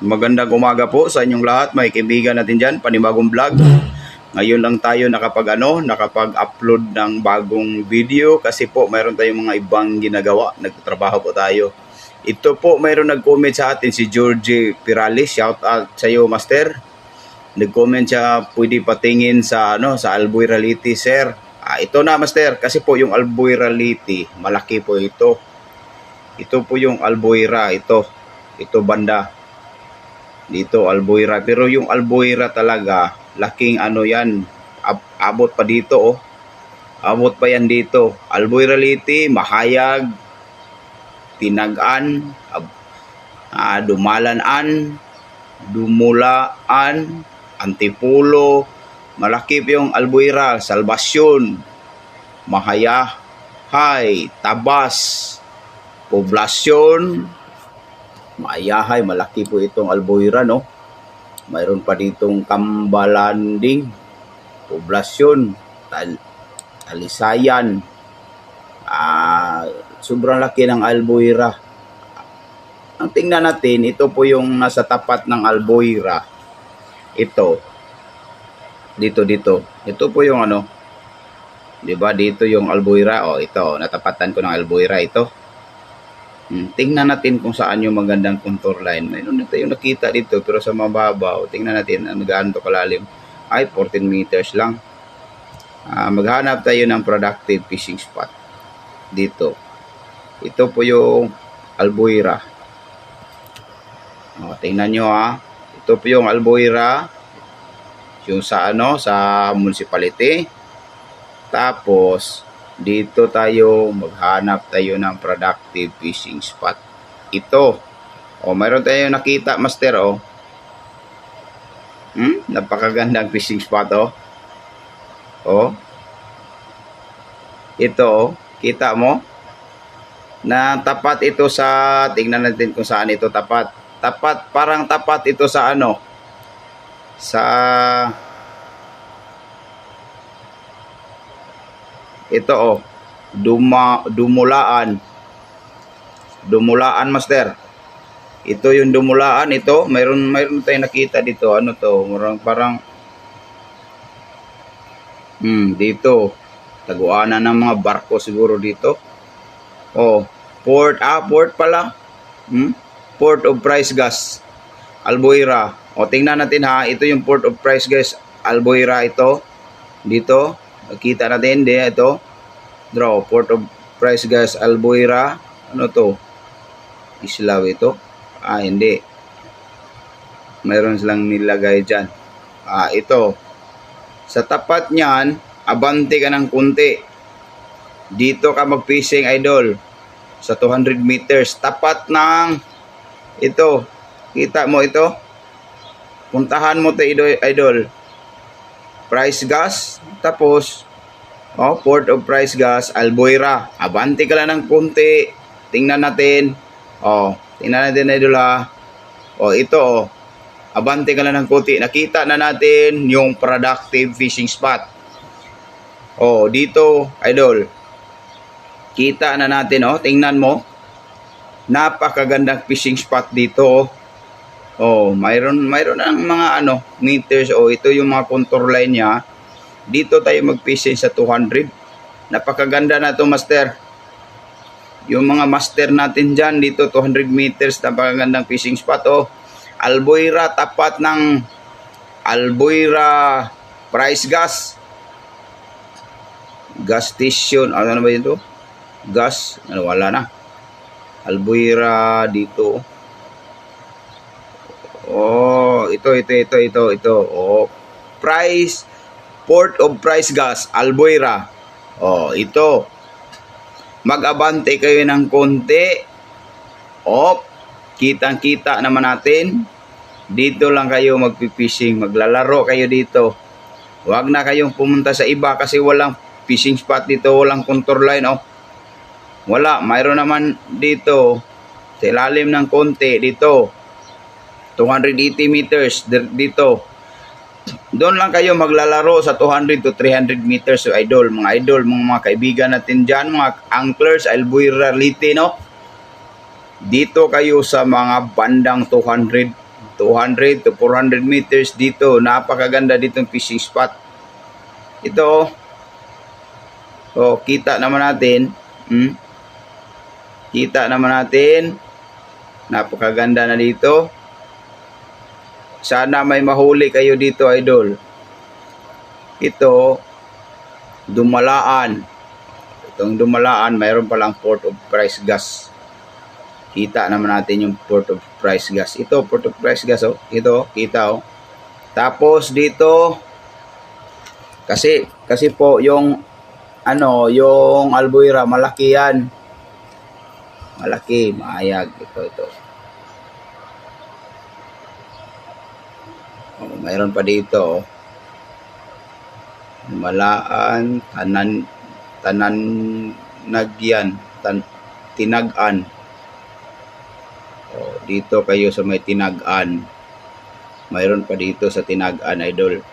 Magandang umaga po sa inyong lahat, may kaibigan natin dyan, panibagong vlog. Ngayon lang tayo nakapag-upload ng bagong video kasi po mayroon tayong mga ibang ginagawa, nagtatrabaho po tayo. Ito po, mayroon nag-comment sa atin si Georgie Pirales, shout out sa iyo master. Nag-comment siya, pwede patingin sa Alboy Reality sir. Ito na master, kasi po yung Alboy Reality, malaki po ito. Ito po yung Alboyra, ito banda. Dito Alboyra, pero yung Alboyra talaga, laking yan, abot pa dito oh. Abot pa yan dito. Alboy Reality, Mahayag, Tinagan, Dumalanan, Dumulaan, Antipolo, malaki pa yung Alboyra, Salvacion, Mahayahay, Tabas, Poblasyon, Mayahay, malaki po itong Alboyra, no? Mayroon pa ditong Kambalanding, Poblasyon, Talisayan. Sobrang laki ng Alboyra. Ang tingnan natin, ito po yung nasa tapat ng Alboyra. Ito. Dito. Ito po yung Diba? Dito yung Alboyra. Ito. Natapatan ko ng Alboyra. Ito. Tingnan natin kung saan yung magandang contour line. Mayroon na tayong nakita dito pero sa mababaw. Tingnan natin gaano to kalalim. 14 meters lang. Maghanap tayo ng productive fishing spot. Dito. Ito po yung Alboyra. Tingnan nyo Ito po yung Alboyra. Yung sa sa municipality. Tapos dito tayo maghanap tayo ng productive fishing spot. Ito. Mayroon tayong nakita, master, napakagandang fishing spot, Ito, kita mo? Na tapat ito sa, tingnan natin kung saan ito tapat. Parang tapat ito sa sa ito Dumulaan master. Ito yung Dumulaan, ito mayroon tayong nakita dito. Parang dito taguanan ng mga barko siguro dito. Port pala. Port of Price Gas, Alboyra. Tingnan natin ito yung Port of Price Gas, Alboyra ito. Dito kita natin ito. Draw, Port of Price Gas, Alboyra. Islaw ito. Hindi. Mayroon silang nilagay dyan. Ito. Sa tapat niyan, abante ka ng kunti. Dito ka mag-fishing, idol. Sa 200 meters. Tapat ng ito. Kita mo ito? Puntahan mo ito, idol. Price Gas. Tapos, Port of Price Gas, Alboyra. Abante ka lang ng kunti. Tingnan natin. Tingnan natin, idol ito abante ka lang ng kunti. Nakita na natin yung productive fishing spot. Dito, idol. Kita na natin, tingnan mo. Napakagandang fishing spot dito, mayroon ng mga meters. Ito yung mga contour line niya. Dito tayo mag-fishing sa 200. Napakaganda na to, master. Yung mga master natin dyan, dito 200 meters, napakagandang fishing spot. Alboyra, tapat ng Alboyra Price Gas. Gas station. Ano ba ito? Gas. Wala na. Alboyra dito. Ito. Port of Price Gas, Alboyra. Ito. Mag-abante kayo ng konti. Kitang-kita naman natin. Dito lang kayo magpipishing. Maglalaro kayo dito. Huwag na kayong pumunta sa iba kasi walang fishing spot dito. Walang contour line. Wala. Mayroon naman dito. Sa ilalim ng konti. Dito. 280 meters. Dito. Doon lang kayo maglalaro sa 200 to 300 meters, idol. Mga kaibigan natin dyan, mga anglers, Alboy Reality, Dito kayo sa mga bandang 200 200 to 400 meters dito. Napakaganda ditong fishing spot. Ito, oh, kita naman natin. Kita naman natin. Napakaganda na dito. Sana may mahuli kayo dito, idol. Ito, Dumalaan. Itong Dumalaan, mayroon palang Port of Price Gas. Kita naman natin yung Port of Price Gas. Ito, Port of Price Gas, oh. Ito, kita, oh. Tapos dito, kasi po yung yung Albuera, malaki yan. Malaki, maayag. Ito. Oh, mayroon pa dito, oh. Malaan, Tinagan. Oh, dito kayo sa may Tinagan. Mayroon pa dito sa Tinagan, idol.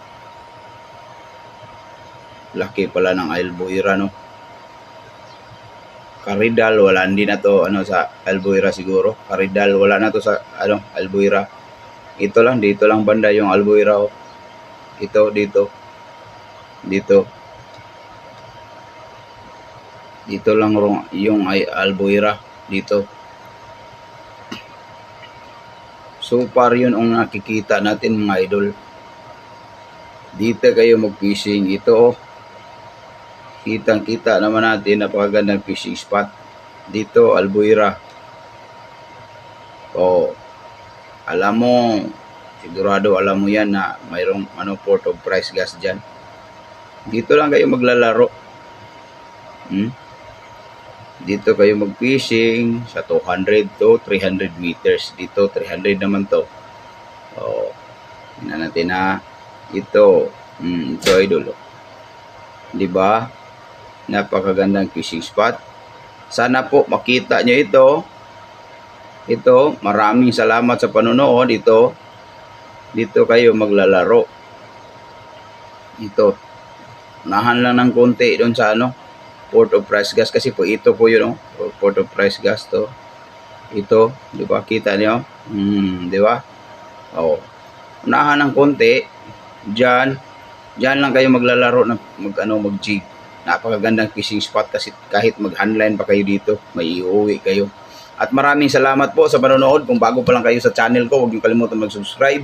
Laki pala ng Albuera, no? Caridal, wala. Hindi na to, sa Albuera siguro. Caridal, wala na to sa, Albuera. Ito lang, dito lang banda yung Albuera, oh. Ito, dito. Dito lang yung Albuera dito. So far yun ang nakikita natin, mga idol. Dito kayo mag-fishing. Ito, oh. Kitang-kita naman natin, napakagandang fishing spot. Dito, Albuera. Oh, alam mo, sigurado alam mo yan na mayroong Port of Price Gas dyan. Dito lang kayo maglalaro. Dito kayo mag-fishing sa 200 to 300 meters. Dito 300 naman to. Oh, tingnan natin na ito. Ito, idol. Di ba? Napakagandang fishing spot. Sana po makita nyo ito. Ito, maraming salamat sa panonood. Dito kayo maglalaro. Ito. Unahan lang ng konti doon sa Port of Price Gas, kasi po ito po yun, Port of Price Gas to. Ito, di ba? Kita niyo? Di ba? Oh. Unahan ng konti. Diyan lang kayo maglalaro ng mag-jig. Napakagandang fishing spot, kasi kahit mag-handline pa kayo dito, may iuwi kayo. At maraming salamat po sa panonood. Kung bago pa lang kayo sa channel ko, huwag niyo kalimutan mag-subscribe.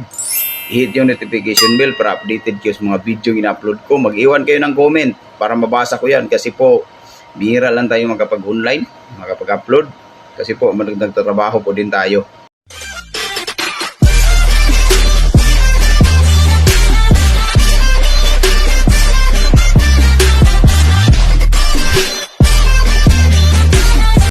I-hit yung notification bell para updated kayo sa mga video in-upload ko. Mag-iwan kayo ng comment para mabasa ko yan. Kasi po, bihira lang tayo makapag-online, makapag-upload. Kasi po, nagtatrabaho po din tayo.